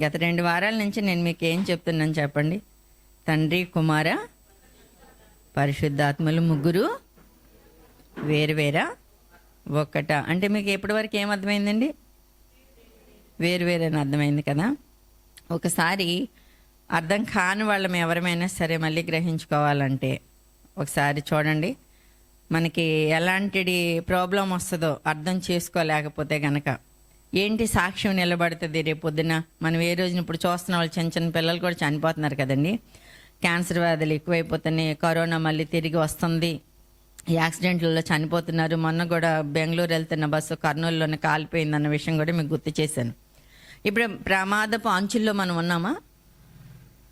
గత 2 వారాల నుంచి నేను మీకు ఏం చెప్తున్నాను చెప్పండి? తండ్రి, కుమార, పరిశుద్ధాత్మలు ముగ్గురు వేరువేరా ఒక్కట అంటే మీకు ఎప్పటివరకు ఏం అర్థమైందండి? వేరువేరని అర్థమైంది కదా. ఒకసారి అర్థం కాని వాళ్ళం ఎవరమైనా సరే మళ్ళీ గ్రహించుకోవాలంటే ఒకసారి చూడండి, మనకి ఎలాంటి ప్రాబ్లం వస్తుందో అర్థం చేసుకోలేకపోతే గనక ఏంటి సాక్ష్యం నిలబడుతుంది రేపు పొద్దున. మనం ఏ రోజున ఇప్పుడు చూస్తున్న వాళ్ళు చిన్న చిన్న పిల్లలు కూడా చనిపోతున్నారు కదండి. క్యాన్సర్ వ్యాధులు ఎక్కువైపోతున్నాయి, కరోనా మళ్ళీ తిరిగి వస్తుంది, యాక్సిడెంట్లలో చనిపోతున్నారు. మొన్న కూడా బెంగళూరు వెళ్తున్న బస్సు కర్నూలులోనే కాలిపోయిందన్న విషయం కూడా మీకు గుర్తు చేశాను. ఇప్పుడు ప్రమాదపు అంచుల్లో మనం ఉన్నామా?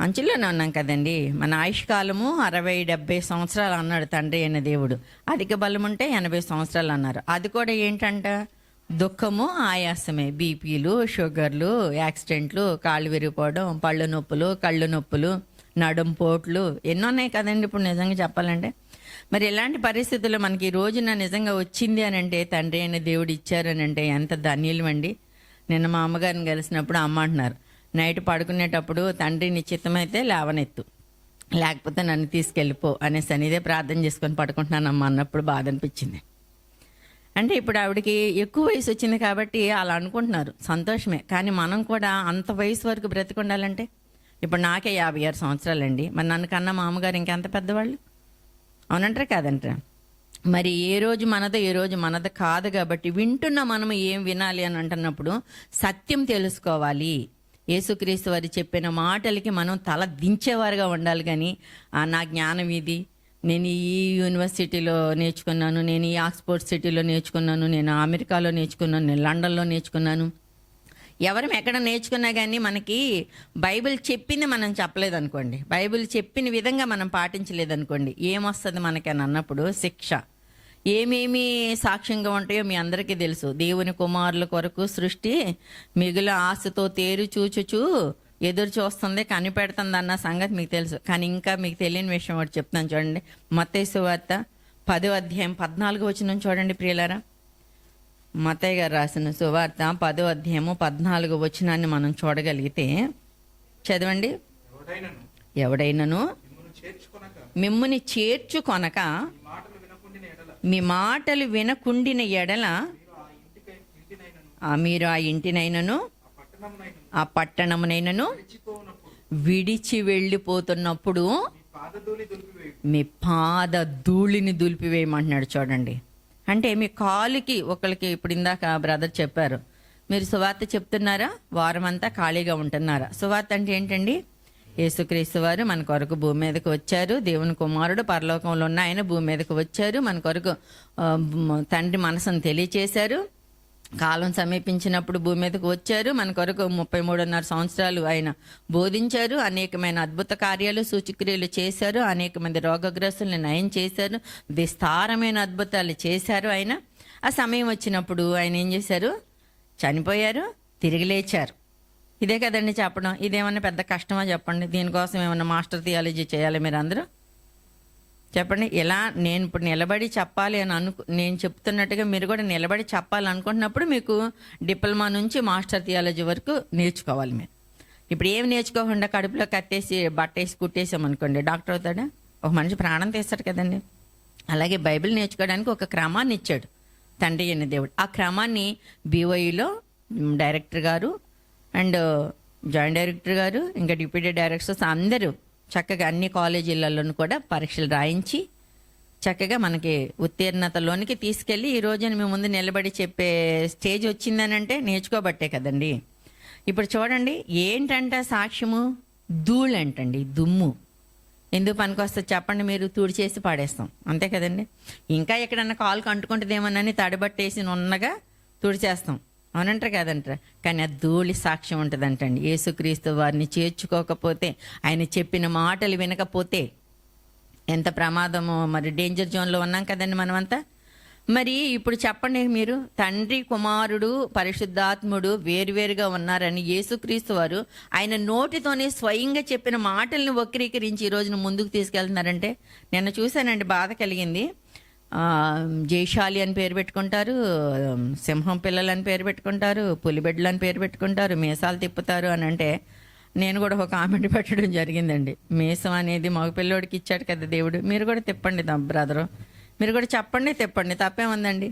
అంచుల్లోనే ఉన్నాం కదండి. మన ఆయుష్కాలము 60-70 సంవత్సరాలు అన్నాడు తండ్రి అయిన దేవుడు. అధిక బలం ఉంటే 80 సంవత్సరాలు అన్నారు. అది కూడా ఏంటంట? దుఃఖము, ఆయాసమే. బీపీలు, షుగర్లు, యాక్సిడెంట్లు, కాళ్ళు విరిగిపోవడం, పళ్ళు నొప్పులు, కళ్ళు నొప్పులు, నడుం పోట్లు ఎన్నో ఉన్నాయి కదండి ఇప్పుడు నిజంగా చెప్పాలంటే. మరి ఇలాంటి పరిస్థితుల్లో మనకి ఈ రోజున నిజంగా వచ్చింది అని అంటే తండ్రి అయిన దేవుడు ఇచ్చారని అంటే ఎంత ధన్యులమండి. నిన్న మా అమ్మగారిని కలిసినప్పుడు అమ్మ అంటున్నారు, నైట్ పడుకునేటప్పుడు తండ్రి నిశ్చితమైతే లేవనెత్తు, లేకపోతే నన్ను తీసుకెళ్ళిపో అనేసి ఇదే ప్రార్థన చేసుకొని పడుకుంటున్నానమ్మా అన్నప్పుడు బాధ అనిపించింది. అంటే ఇప్పుడు ఆవిడకి ఎక్కువ వయసు వచ్చింది కాబట్టి అలా అనుకుంటున్నారు, సంతోషమే. కానీ మనం కూడా అంత వయసు వరకు బ్రతికుండాలంటే ఇప్పుడు నాకే 56 సంవత్సరాలండి. మరి నన్ను కన్నా మా అమ్మగారు ఇంకెంత పెద్దవాళ్ళు, అవునంటారా కాదంటారా? మరి ఏ రోజు మనదో ఏ రోజు మనది కాదు కాబట్టి వింటున్న మనము ఏం వినాలి అని అంటున్నప్పుడు సత్యం తెలుసుకోవాలి. యేసుక్రీస్తు వారు చెప్పిన మాటలకి మనం తల దించేవారుగా ఉండాలి. కానీ నా జ్ఞానం ఇది, నేను ఈ యూనివర్సిటీలో నేర్చుకున్నాను, నేను ఈ ఆక్స్ఫోర్డ్ సిటీలో నేర్చుకున్నాను, నేను అమెరికాలో నేర్చుకున్నాను, నేను లండన్లో నేర్చుకున్నాను. ఎవరం ఎక్కడ నేర్చుకున్నా కానీ మనకి బైబిల్ చెప్పింది మనం చెప్పలేదనుకోండి, బైబిల్ చెప్పిన విధంగా మనం పాటించలేదనుకోండి, ఏమొస్తుంది మనకి అని అన్నప్పుడు శిక్ష. ఏమేమి సాక్ష్యంగా ఉంటాయో మీ అందరికీ తెలుసు. దేవుని కుమారుల కొరకు సృష్టి మిగులు ఆశతో తేరు చూచుచూ ఎదురు చూస్తుంది, కనిపెడుతుంది అన్న సంగతి మీకు తెలుసు. కానీ ఇంకా మీకు తెలియని విషయం ఒకటి చెప్తాను చూడండి. మత్తయి సువార్త 10వ అధ్యాయం 14వ వచనం చూడండి ప్రియులారా. మత్తయి గారు రాసిన సువార్త 10వ అధ్యాయము 14వ వచనాన్ని మనం చూడగలిగితే చదవండి. ఎవడైనను మిమ్ముని చేర్చుకొనక మీ మాటలు వినకుండిన ఎడల మీరు ఆ ఇంటినైనను ఆ పట్టణమునైనను విడిచి వెళ్ళిపోతున్నప్పుడు మీ పాద ధూళిని దులిపివేయమంటున్నాడు చూడండి. అంటే మీ కాలుకి ఒకరికి, ఇప్పుడు ఇందాక బ్రదర్ చెప్పారు, మీరు సువార్త చెప్తున్నారా, వారం అంతా ఖాళీగా ఉంటున్నారా? సువార్త అంటే ఏంటండి? యేసుక్రీస్తు వారు మన కొరకు భూమి మీదకి వచ్చారు. దేవుని కుమారుడు పరలోకంలో ఉన్న ఆయన భూమి మీదకి వచ్చారు. మన కొరకు తండ్రి మనసును తెలియచేశారు. కాలం సమీపించినప్పుడు భూమి మీదకి వచ్చారు. మన కొరకు 33.5 సంవత్సరాలు ఆయన బోధించారు. అనేకమైన అద్భుత కార్యాలు, సూచక్రియలు చేశారు. అనేక మంది రోగగ్రస్తుల్ని నయం చేశారు. విస్తారమైన అద్భుతాలు చేశారు ఆయన. ఆ సమయం వచ్చినప్పుడు ఆయన ఏం చేశారు? చనిపోయారు, తిరిగి లేచారు. ఇదే కదండి చెప్పడం. ఇదేమన్నా పెద్ద కష్టమా చెప్పండి? దీనికోసం ఏమన్నా మాస్టర్ థియాలజీ చేయాలి మీరు అందరూ? చెప్పండి. ఇలా నేను ఇప్పుడు నిలబడి చెప్పాలి అని నేను చెప్తున్నట్టుగా మీరు కూడా నిలబడి చెప్పాలనుకుంటున్నప్పుడు మీకు డిప్లొమా నుంచి మాస్టర్ థియాలజీ వరకు నేర్చుకోవాలి మీరు. ఇప్పుడు ఏమి నేర్చుకోకుండా కడుపులో కట్టేసి బట్టేసి కుట్టేసామనుకోండి, డాక్టర్ అవుతాడా? ఒక మనిషి ప్రాణం తీస్తాడు కదండి. అలాగే బైబిల్ నేర్చుకోవడానికి ఒక క్రమాన్ని ఇచ్చాడు తండ్రి అయిన దేవుడు. ఆ క్రమాన్ని BYUలో డైరెక్టర్ గారు అండ్ జాయింట్ డైరెక్టర్ గారు ఇంకా డిప్యూటీ డైరెక్టర్స్ అందరూ చక్కగా అన్ని కాలేజీలలోనూ కూడా పరీక్షలు రాయించి చక్కగా మనకి ఉత్తీర్ణతలోనికి తీసుకెళ్ళి ఈ రోజున మీ ముందు నిలబడి చెప్పే స్టేజ్ వచ్చిందని అంటే నేర్చుకోబట్టే కదండి. ఇప్పుడు చూడండి, ఏంటంటే సాక్ష్యము ధూళి అంటండి, దుమ్ము. ఎందుకు పనికొస్తుంది చెప్పండి? మీరు తుడిచేసి పాడేస్తాం, అంతే కదండి. ఇంకా ఎక్కడన్నా కాలుకు అంటుకుంటుందేమోనని తడిబట్టేసి నున్నగా తుడిచేస్తాం, అవునంటారు కదంటారా? కానీ ఆ ధూళి సాక్ష్యం ఉంటుందంటండి. యేసుక్రీస్తు వారిని చేర్చుకోకపోతే, ఆయన చెప్పిన మాటలు వినకపోతే ఎంత ప్రమాదమో. మరి డేంజర్ జోన్లో ఉన్నాం కదండి మనమంతా. మరి ఇప్పుడు చెప్పండి, మీరు తండ్రి, కుమారుడు, పరిశుద్ధాత్ముడు వేరువేరుగా ఉన్నారని యేసుక్రీస్తు వారు ఆయన నోటితోనే స్వయంగా చెప్పిన మాటల్ని వక్రీకరించి ఈ రోజున ముందుకు తీసుకెళ్తున్నారంటే నిన్న చూశానండి, బాధ కలిగింది. జయశాలి అని పేరు పెట్టుకుంటారు, సింహం పిల్లలు అని పేరు పెట్టుకుంటారు, పులిబిడ్డలు అని పేరు పెట్టుకుంటారు, మీసాలు తిప్పుతారు అని అంటే నేను కూడా ఒక కామెంట్ పెట్టడం జరిగిందండి. మీసం అనేది మగపిల్లోడికి ఇచ్చాడు కదా దేవుడు, మీరు కూడా తిప్పండి బ్రదరు, మీరు కూడా చెప్పండి తిప్పండి, తప్పేముందండి.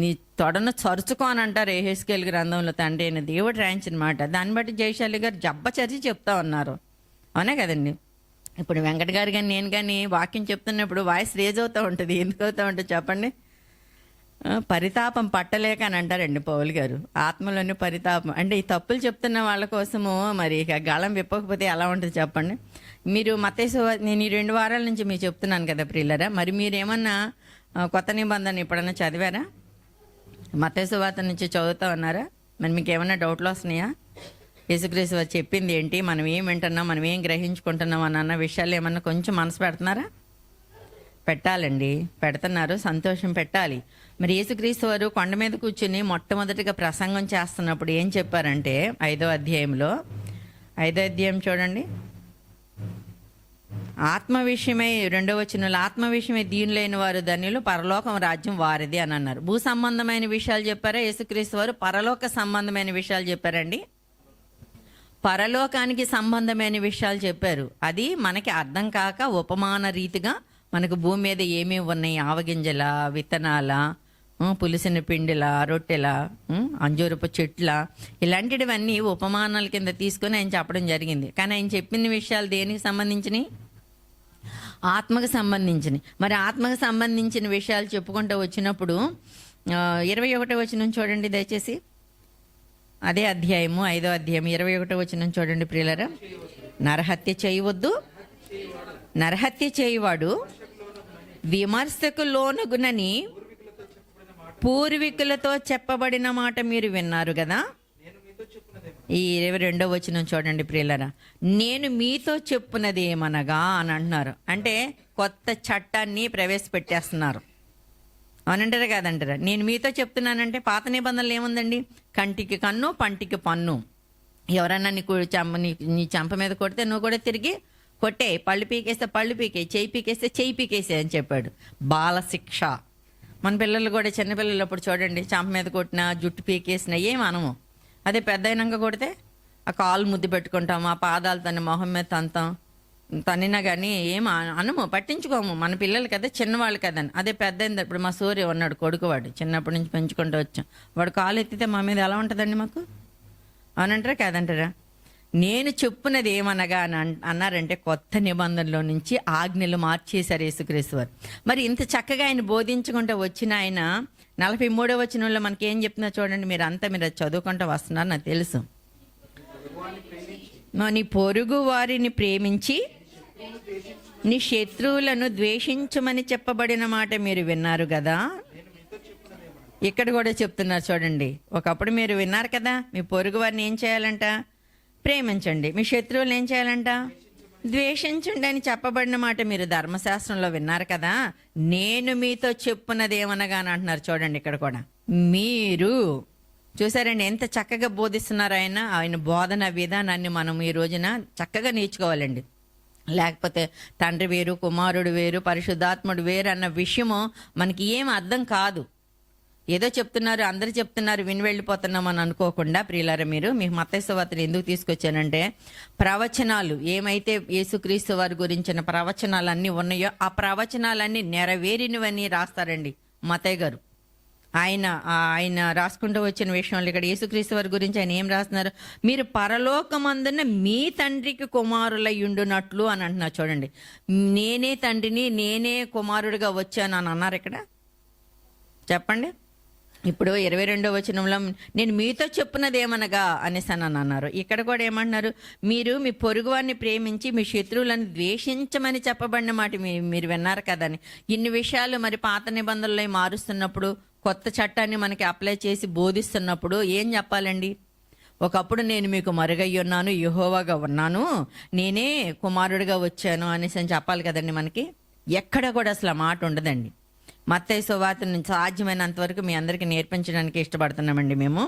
నీ తొడను చరుచుకో అని అంటారు యెహెజ్కేలు గ్రంథంలో తండ్రి అయిన దేవుడు రాయించిన మాట. దాన్ని బట్టి జయశాలి గారు జబ్బచరిచి చెప్తా ఉన్నారు, అవునే కదండి. ఇప్పుడు వెంకట గారు కానీ నేను కానీ వాక్యం చెప్తున్నప్పుడు వాయిస్ రేజ్ అవుతూ ఉంటుంది. ఎందుకు అవుతూ ఉంటుంది చెప్పండి? పరితాపం పట్టలేక అని అంటారండి పౌలు గారు. ఆత్మలోని పరితాపం అంటే ఈ తప్పులు చెప్తున్న వాళ్ళ కోసము మరి ఇక గళం విప్పకపోతే ఎలా ఉంటుంది చెప్పండి? మీరు మత్తయి నేను ఈ 2 వారాల నుంచి మీకు చెప్తున్నాను కదా ప్రియులరా, మరి మీరేమన్నా కొత్త నిబంధన ఎప్పుడన్నా చదివారా? మత్తయి సువార్త నుంచి చదువుతా ఉన్నారా? మరి మీకు ఏమన్నా డౌట్లు వస్తున్నాయా? యేసుక్రీస్తు వారు చెప్పింది ఏంటి, మనం ఏం వింటున్నాం, మనం ఏం గ్రహించుకుంటున్నాం అన్న విషయాలు ఏమన్నా కొంచెం మనసు పెడుతున్నారా? పెట్టాలండి, పెడుతున్నారు, సంతోషం, పెట్టాలి. మరి యేసుక్రీస్తు వారు కొండ మీద కూర్చుని మొట్టమొదటిగా ప్రసంగం చేస్తున్నప్పుడు ఏం చెప్పారంటే 5వ అధ్యాయంలో 5వ అధ్యాయం చూడండి, ఆత్మ విషయమై 2వ వచనంలో ఆత్మ విషయమై దీనులైన వారు ధన్యులు, పరలోకం రాజ్యం వారిది అని అన్నారు. భూ సంబంధమైన విషయాలు చెప్పారా? యేసుక్రీస్తు వారు పరలోక సంబంధమైన విషయాలు చెప్పారండి. పరలోకానికి సంబంధమైన విషయాలు చెప్పారు. అది మనకి అర్థం కాక ఉపమాన రీతిగా మనకు భూమి మీద ఏమేమి ఉన్నాయి, ఆవగింజల, విత్తనాల, పులిసిన పిండిల, రొట్టెల, అంజూరపు చెట్ల, ఇలాంటివన్నీ ఉపమానాల కింద తీసుకొని ఆయన చెప్పడం జరిగింది. కానీ ఆయన చెప్పిన విషయాలు దేనికి సంబంధించినవి? ఆత్మకు సంబంధించినవి. మరి ఆత్మకు సంబంధించిన విషయాలు చెప్పుకుంటూ వచ్చినప్పుడు 21వ వచనం చూడండి దయచేసి. అదే అధ్యాయము 5వ అధ్యాయం 21వ వచనం చూడండి ప్రియులరా. నరహత్య చేయవద్దు, నరహత్య చేయవాడు విమర్శకు లోనుగునని పూర్వీకులతో చెప్పబడిన మాట మీరు విన్నారు కదా. ఈ 22వ వచనం చూడండి ప్రియులరా. నేను మీతో చెప్పున్నది ఏమనగా అని అంటున్నారు. అంటే కొత్త చట్టాన్ని ప్రవేశపెట్టేస్తున్నారు, అవునంటారా కాదంటారా? నేను మీతో చెప్తున్నానంటే పాత నిబంధనలు ఏముందండి? కంటికి కన్ను, పంటికి పన్ను. ఎవరన్నా నీ చంప మీద కొడితే నువ్వు కూడా తిరిగి కొట్టే, పళ్ళు పీకేస్తే పళ్ళు పీకే, చేయి పీకేస్తే చేయి పీకేసే అని చెప్పాడు. బాలశిక్ష. మన పిల్లలు కూడా చిన్నపిల్లలు అప్పుడు చూడండి, చంప మీద కొట్టినా, జుట్టు పీకేసినా ఏం అనము. అదే పెద్ద అయినాక కొడితే ఆ కాలు ముద్దు పెట్టుకుంటాం, ఆ పాదాలు తన మొహం మీద తంతాం, తనినా కానీ ఏం అనము, పట్టించుకోము. మన పిల్లలు కదా, చిన్నవాళ్ళు కదని. అదే పెద్ద అయింది. ఇప్పుడు మా సూర్య ఉన్నాడు కొడుకు, వాడు చిన్నప్పటి నుంచి పెంచుకుంటూ వచ్చాం. వాడు కాలు ఎత్తితే మా మీద ఎలా ఉంటుందండి మాకు? అవునంటారా కాదంటారా? నేను చెప్పున్నది ఏమనగా అని అన్నారంటే కొత్త నిబంధనలో నుంచి ఆజ్ఞలు మార్చేశారు యేసుక్రీస్తు వారు. మరి ఇంత చక్కగా ఆయన బోధించుకుంటూ వచ్చిన ఆయన 43వ వచనంలో మనకి ఏం చెప్తున్నా చూడండి. మీరు అది చదువుకుంటూ వస్తున్నారు, నాకు తెలుసు. నీ పొరుగు వారిని ప్రేమించి నీ శత్రువులను ద్వేషించమని చెప్పబడిన మాట మీరు విన్నారు కదా. ఇక్కడ కూడా చెప్తున్నారు చూడండి. ఒకప్పుడు మీరు విన్నారు కదా, మీ పొరుగు వారిని ఏం చేయాలంట? ప్రేమించండి. మీ శత్రువులను ఏం చేయాలంట? ద్వేషించండి అని చెప్పబడిన మాట మీరు ధర్మశాస్త్రంలో విన్నారు కదా. నేను మీతో చెప్పున్నది ఏమనగా అని అంటున్నారు చూడండి. ఇక్కడ కూడా మీరు చూసారండి ఎంత చక్కగా బోధిస్తున్నారు ఆయన బోధన విధానాన్ని మనం ఈ రోజున చక్కగా నేర్చుకోవాలండి. లేకపోతే తండ్రి వేరు, కుమారుడు వేరు, పరిశుద్ధాత్ముడు వేరు అన్న విషయము మనకి ఏం అర్థం కాదు. ఏదో చెప్తున్నారు, అందరు చెప్తున్నారు, విని వెళ్ళిపోతున్నాం అని అనుకోకుండా ప్రియులారా, మీరు మీకు మత్తయి సువార్తను ఎందుకు తీసుకొచ్చానంటే ప్రవచనాలు ఏమైతే యేసుక్రీస్తు వారి గురించిన ప్రవచనాలు అన్నీ ఉన్నాయో ఆ ప్రవచనాలన్నీ నెరవేరినవన్నీ రాస్తారండి మత్తయి గారు. ఆయన రాసుకుంటూ వచ్చిన విషయంలో ఇక్కడ యేసుక్రీస్తు వారి గురించి ఆయన ఏం రాస్తున్నారు? మీరు పరలోకమందున మీ తండ్రికి కుమారులయ్యుండునట్లు అని అంటున్నారు చూడండి. నేనే తండ్రిని, నేనే కుమారుడిగా వచ్చాను అని అన్నారు ఇక్కడ. చెప్పండి. ఇప్పుడు 22వ వచనంలో నేను మీతో చెప్పున్నది ఏమనగా అనేసి అని అన్నారు. ఇక్కడ కూడా ఏమంటున్నారు? మీరు మీ పొరుగువారిని ప్రేమించి మీ శత్రువులను ద్వేషించమని చెప్పబడిన మాట మీరు విన్నారు కదని. ఇన్ని విషయాలు మరి పాత నిబంధనలు మారుస్తున్నప్పుడు, కొత్త చట్టాన్ని మనకి అప్లై చేసి బోధిస్తున్నప్పుడు ఏం చెప్పాలండి? ఒకప్పుడు నేను మీకు మరుగై ఉన్నాను, యెహోవాగా ఉన్నాను, నేనే కుమారుడిగా వచ్చాను అనేసి అని చెప్పాలి కదండి. మనకి ఎక్కడ కూడా అసలు ఆ మాట ఉండదండి. మత్తయి సువార్తను సాధ్యమైనంత వరకు మీ అందరికీ నేర్పించడానికి ఇష్టపడుతున్నామండి మేము.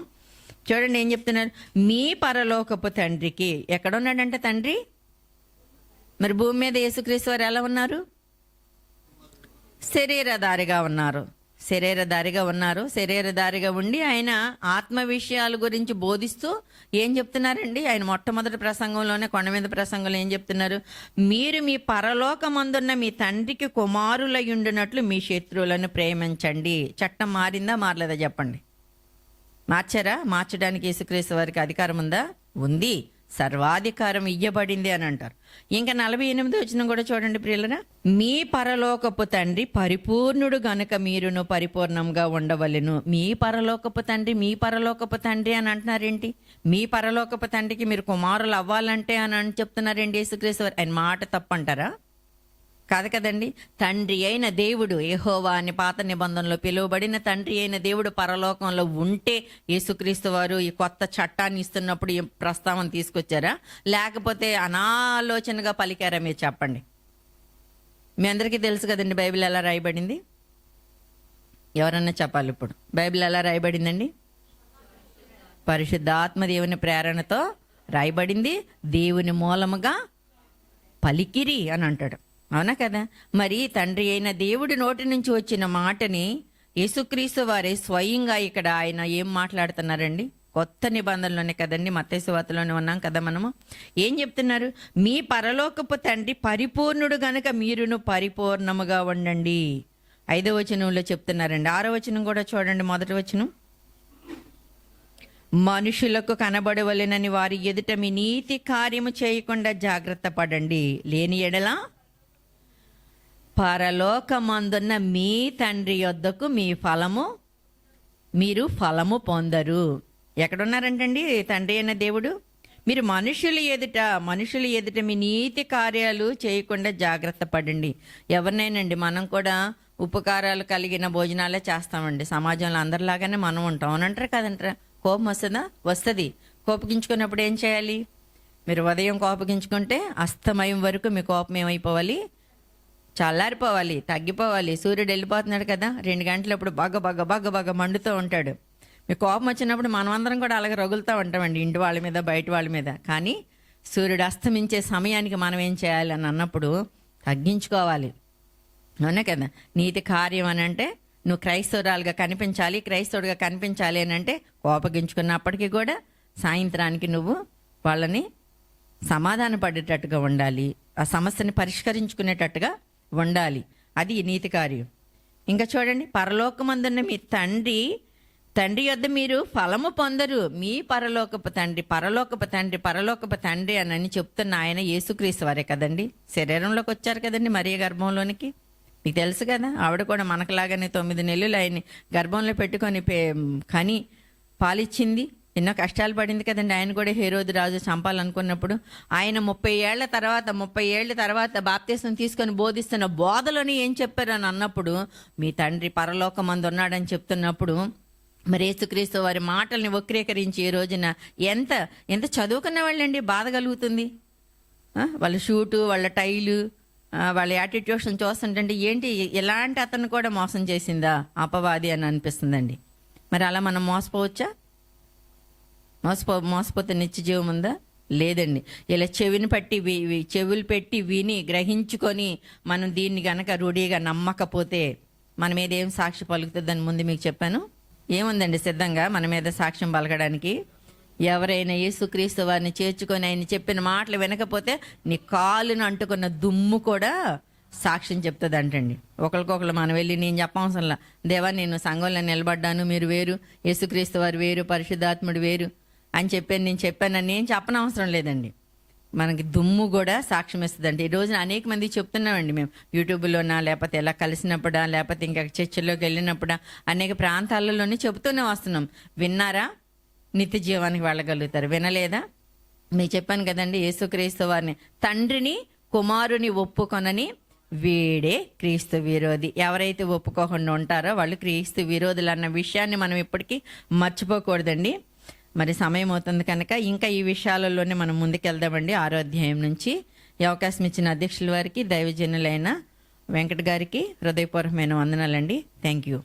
చూడండి ఏం చెప్తున్నారు? మీ పరలోకపు తండ్రికి. ఎక్కడున్నాడంటే తండ్రి? మరి భూమి మీద యేసుక్రీస్తు వారు ఎలా ఉన్నారు? శరీరధారిగా ఉన్నారు. శరీరధారిగా ఉండి ఆయన ఆత్మ విషయాల గురించి బోధిస్తూ ఏం చెప్తున్నారండి? ఆయన మొట్టమొదటి ప్రసంగంలోనే, కొండ మీద ప్రసంగంలో ఏం చెప్తున్నారు? మీరు మీ పరలోకమందున్న మీ తండ్రికి కుమారులై ఉండినట్లు మీ శత్రువులను ప్రేమించండి. చట్టం మారిందా మారలేదా చెప్పండి? మార్చారా? మార్చడానికి యేసుక్రీస్తు వారికి అధికారం ఉందా? ఉంది. సర్వాధికారం ఇయ్యబడింది అని అంటారు. ఇంకా 48 వచనం కూడా చూడండి ప్రియులరా. మీ పరలోకపు తండ్రి పరిపూర్ణుడు గనుక మీరును పరిపూర్ణంగా ఉండవలెను. మీ పరలోకపు తండ్రి అని అంటున్నారేంటి? మీ పరలోకపు తండ్రికి మీరు కుమారులు అవ్వాలంటే అని చెప్తున్నారేంటి యేసుక్రీస్తు వారు? ఆయన మాట తప్పంటారా? కాదు కదండి. తండ్రి అయిన దేవుడు, యెహోవా అని పాత నిబంధనలో పిలువబడిన తండ్రి అయిన దేవుడు పరలోకంలో ఉంటే యేసుక్రీస్తు వారు ఈ కొత్త చట్టాన్ని ఇస్తున్నప్పుడు ఈ ప్రస్తావన తీసుకొచ్చారా, లేకపోతే అనాలోచనగా పలికారా? మీరు చెప్పండి. మీ అందరికీ తెలుసు కదండి బైబిల్ ఎలా రాయబడింది. ఎవరన్నా చెప్పాలి ఇప్పుడు. బైబిల్ ఎలా రాయబడిందండి? పరిశుద్ధాత్మ దేవుని ప్రేరణతో రాయబడింది. దేవుని మూలముగా పలికిరి అని అంటాడు. అవునా కదా? మరి తండ్రి అయిన దేవుడి నోటి నుంచి వచ్చిన మాటని యేసుక్రీస్తు వారే స్వయంగా ఇక్కడ ఆయన ఏం మాట్లాడుతున్నారండి? కొత్త నిబంధనలోనే కదండి, మత్తయి సువార్తలోనే ఉన్నాం కదా మనము. ఏం చెప్తున్నారు? మీ పరలోకపు తండ్రి పరిపూర్ణుడు గనుక మీరును పరిపూర్ణముగా ఉండండి. 5వ వచనంలో చెప్తున్నారండి. 6వ వచనం కూడా చూడండి. మొదటి వచనం, మనుషులకు కనబడవలెనని వారి ఎదుట మీ నీతి కార్యము చేయకుండా జాగ్రత్త పడండి. లేని ఎడల పరలోకమందున్న మీ తండ్రి యొద్దకు మీరు ఫలము పొందరు. ఎక్కడున్నారంటండి తండ్రి అయిన దేవుడు? మీరు మనుషుల ఎదుట మీ నీతి కార్యాలు చేయకుండా జాగ్రత్త పడండి. ఎవరినైనండి, మనం కూడా ఉపకారాలు కలిగిన భోజనాలే చేస్తామండి. సమాజంలో అందరిలాగానే మనం ఉంటాం. అవునంటారా కాదంటారా? కోపం వస్తుంది. కోపగించుకున్నప్పుడు ఏం చేయాలి? మీరు ఉదయం కోపగించుకుంటే అస్తమయం వరకు మీ కోపం ఏమైపోవాలి? చల్లారిపోవాలి, తగ్గిపోవాలి. సూర్యుడు వెళ్ళిపోతున్నాడు కదా, 2 గంటలప్పుడు బాగా మండుతూ ఉంటాడు. మీ కోపం వచ్చినప్పుడు మనమందరం కూడా అలాగే రగులుతూ ఉంటామండి, ఇంటి వాళ్ళ మీద, బయట వాళ్ళ మీద. కానీ సూర్యుడు అస్తమించే సమయానికి మనం ఏం చేయాలి అని అన్నప్పుడు తగ్గించుకోవాలి. అవునా కదా? నీతి కార్యం అని అంటే నువ్వు క్రైస్తవుడుగా కనిపించాలి అని అంటే కోపగించుకున్నప్పటికీ కూడా సాయంత్రానికి నువ్వు వాళ్ళని సమాధాన పడేటట్టుగా ఉండాలి. ఆ సమస్యని పరిష్కరించుకునేటట్టుగా ఉండాలి. అది నీతి కార్యం. ఇంకా చూడండి, పరలోకమందున్న మీ తండ్రి యొద్ద మీరు ఫలము పొందరు. మీ పరలోకపు తండ్రి అని చెప్తున్న ఆయన యేసుక్రీస్తు వారే కదండి. శరీరంలోకి వచ్చారు కదండి మరియ గర్భంలోనికి. మీకు తెలుసు కదా, ఆవిడ కూడా మనకులాగానే 9 నెలలు ఆయన్ని గర్భంలో పెట్టుకొని కని పాలిచ్చింది. ఎన్నో కష్టాలు పడింది కదండి. ఆయన కూడా హేరోదు రాజు చంపాలనుకున్నప్పుడు ఆయన 30 ఏళ్ల తర్వాత బాప్తిసం తీసుకొని బోధిస్తున్న బోధలోని ఏం చెప్పారు అని అన్నప్పుడు, మీ తండ్రి పరలోకమందు ఉన్నాడని చెప్తున్నప్పుడు మరి యేసుక్రీస్తు వారి మాటల్ని వక్రీకరించి ఈ రోజున ఎంత చదువుకున్న వాళ్ళండి బాధ కలుగుతుంది. వాళ్ళ షూటు, వాళ్ళ టైలు, వాళ్ళ యాటిట్యూడ్స్ని చూస్తుంటే ఏంటి ఎలాంటి అతను కూడా మోసం చేసిందా అపవాది అని అనిపిస్తుందండి. మరి అలా మనం మోసపోవచ్చా? మోసపోతే నిత్య జీవం ఉందా? లేదండి. ఇలా చెవులు పెట్టి విని గ్రహించుకొని మనం దీన్ని గనక రూఢిగా నమ్మకపోతే మన మీద ఏం సాక్షి పలుకుతుందని ముందు మీకు చెప్పాను. ఏముందండి సిద్ధంగా మన మీద సాక్ష్యం పలకడానికి? ఎవరైనా యేసుక్రీస్తు వారిని చేర్చుకొని ఆయన చెప్పిన మాటలు వినకపోతే నీ కాలును అంటుకున్న దుమ్ము కూడా సాక్ష్యం చెప్తుంది అంటండి. ఒకరికొకరు మనం వెళ్ళి నేను చెప్పవసరంలా, దేవా నేను సంఘంలో నిలబడ్డాను, మీరు వేరు, యేసుక్రీస్తు వారు వేరు, పరిశుద్ధాత్ముడు వేరు అని నేను చెప్పానని ఏం చెప్పనవసరం లేదండి. మనకి దుమ్ము కూడా సాక్ష్యం ఇస్తుందండి. ఈ రోజున అనేక మంది చెప్తున్నామండి, మేము యూట్యూబ్లోనా, లేకపోతే ఎలా కలిసినప్పుడా, లేకపోతే ఇంకా చర్చిల్లోకి వెళ్ళినప్పుడా, అనేక ప్రాంతాలలోనే చెబుతూనే వస్తున్నాం. విన్నారా? నిత్య జీవానికి వెళ్ళగలుగుతారు. వినలేదా? మీకు చెప్పాను కదండి, యేసుక్రీస్తు వారిని తండ్రిని కుమారుని ఒప్పుకొనని వీడే క్రీస్తు విరోధి. ఎవరైతే ఒప్పుకోకుండా ఉంటారో వాళ్ళు క్రీస్తు విరోధులు అన్న విషయాన్ని మనం ఇప్పటికీ మర్చిపోకూడదండి. మరి సమయం అవుతుంది కనుక ఇంకా ఈ విషయాలలోనే మనం ముందుకెళ్దామండి. 6వ అధ్యాయం నుంచి ఈ అవకాశం ఇచ్చిన అధ్యక్షుల వారికి, దైవజనులైన వెంకట్ గారికి హృదయపూర్వకమైన వందనాలండి. Thank you.